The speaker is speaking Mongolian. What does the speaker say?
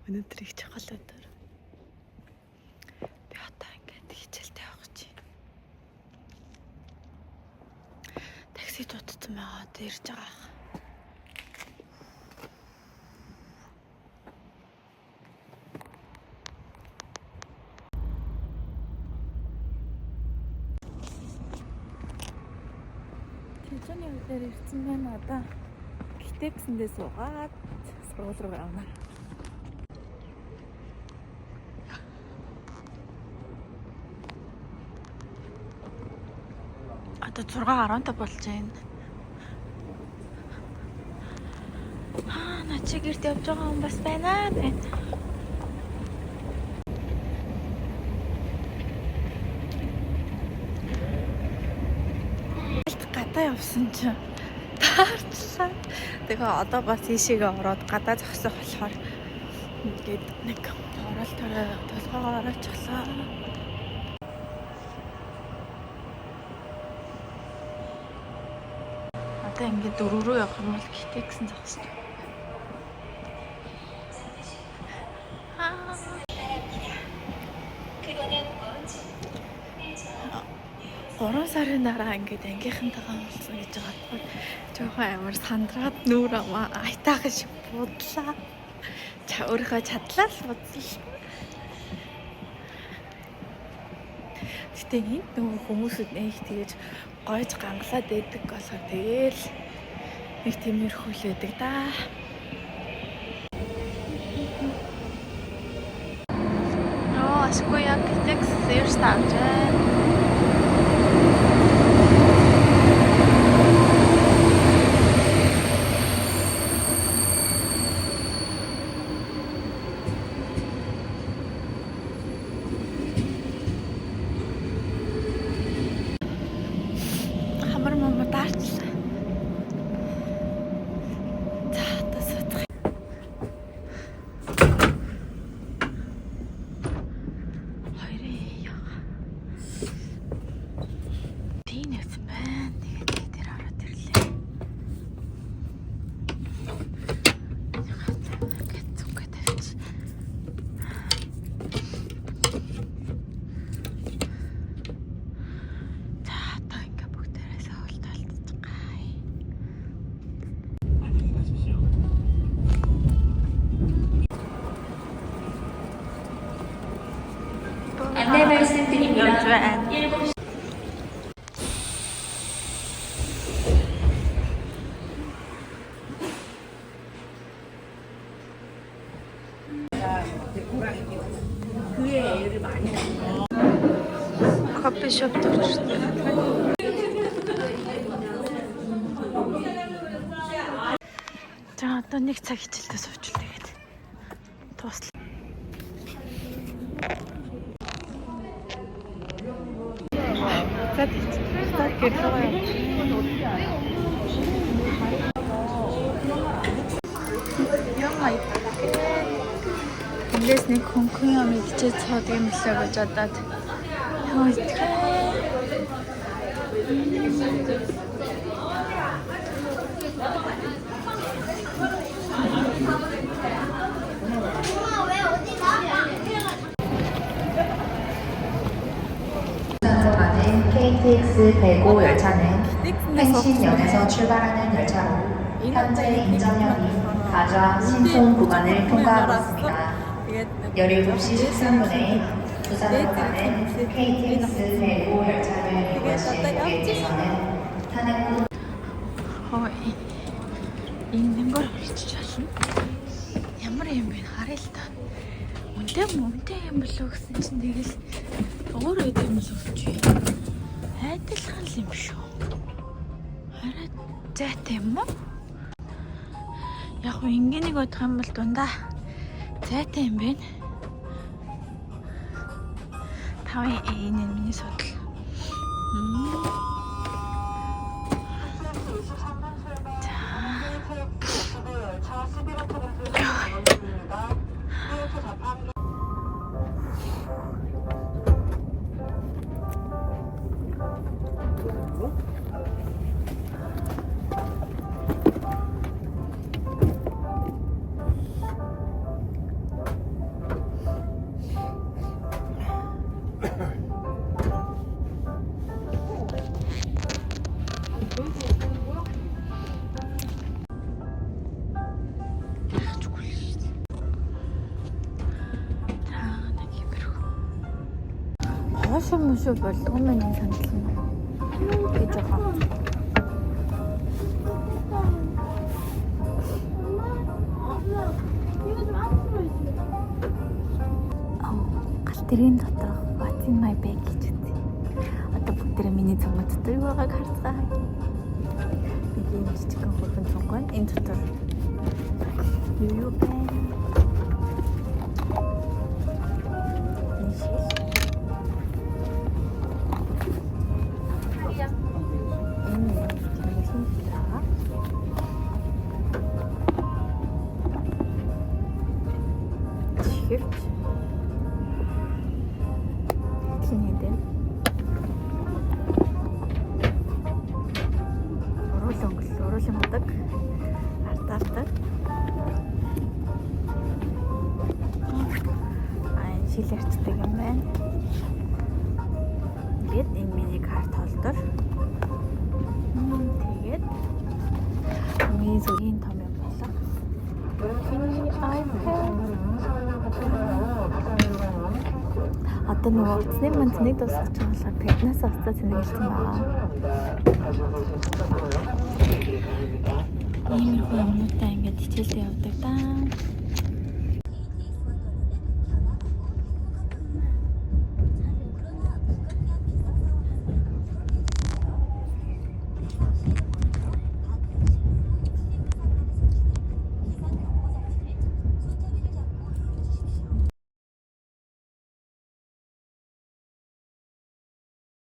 Өнөөдөр их чухал өдөр. Би одоо ингээд хичээлтэй явах гэж байна. Такси дуудсан байгаа. Одоо ирж байгаа. Тэжээний өдөр ирсэн байна одоо. Гэтэксэндээ суугаад сургууль руу явна. Одоо 6:15 болж байна. Наа чи гэрт явж байгаа хүн бас байна. Гадаа явсан чинь таарчлаа. Тэгээ одоо бас ийшээгээ ороод гадаа зогсох болохоор ингээд нэг оролтоор толгойгоо ороочихлаа. Одоо ингээд 4 рүү явах юм бол гэтээ гэсэн зогсож байна. 3 сарын дараа ингээд ангийнхантайгаа уулзсан гэж байгаа. Жоохон амар сандраад нүүр амаа айтаахан шиг будлаа. Өөрийнхөө чадлаа л бодсон. Гэтэ энд нөгөө хүмүүсүүд нэг тэгэж гойж гангалаад байдаг болохоор тэгээл нэг тиймэрхүү л байдаг да. Ашгүй яг текст зэрс тавьжээ. 안내 말씀드립니다. 커피숍도 자, одоо нэг цаг хичээлдээ суучвал тэгээд туслаа. Эндээс нэг хөнгөн юм ичээд цоод юм лээ гэж бодоод яа итгэв. KTX 105 열차는 횡신역에서 출발하는 열차로 현재 인정역이 가좌 신촌 구간을 통과하고 있습니다. 17시 13분에 부산으로 가는 KTX 105 열차를 이용하실 고객께서는 탄핵 있는 걸 올리지 않습? ямар юм бэ харъя л та. Үнтэй юм болов гэсэн чинь тэгэл өөр юм л болж байна. Адилхан л юм шүү. Хараа зайтай юм уу? Яг уу ингэнийг бодох юм бол дундаа зайтай юм байна. Тавын энэ миний судал. Яахчгүй л. Нэг юмруу. Хоош юм шүү болдгоо мэн санал нь. Гэж байгаа. Галтрын доторх what's in my bag гэж үгүй. Одоо бүгдээ миний цомгод дотор юу байгааг харцгаая. Би ийм жижигхэн хөрхөн цомгоо энэ дотор юу бэ? Шилэрчдэг юм байна. Тэгээд энэ миний карт холдор. Тэгээд миний зөвгийн том юм болоо. Одоо нөгөө утасны мандны дуусах чангалаар Петнаас авцаа зэнэгэлсэн байгаа. Иймэрхүү юмнуудаа ингэж хичээлдээ явдаг даа.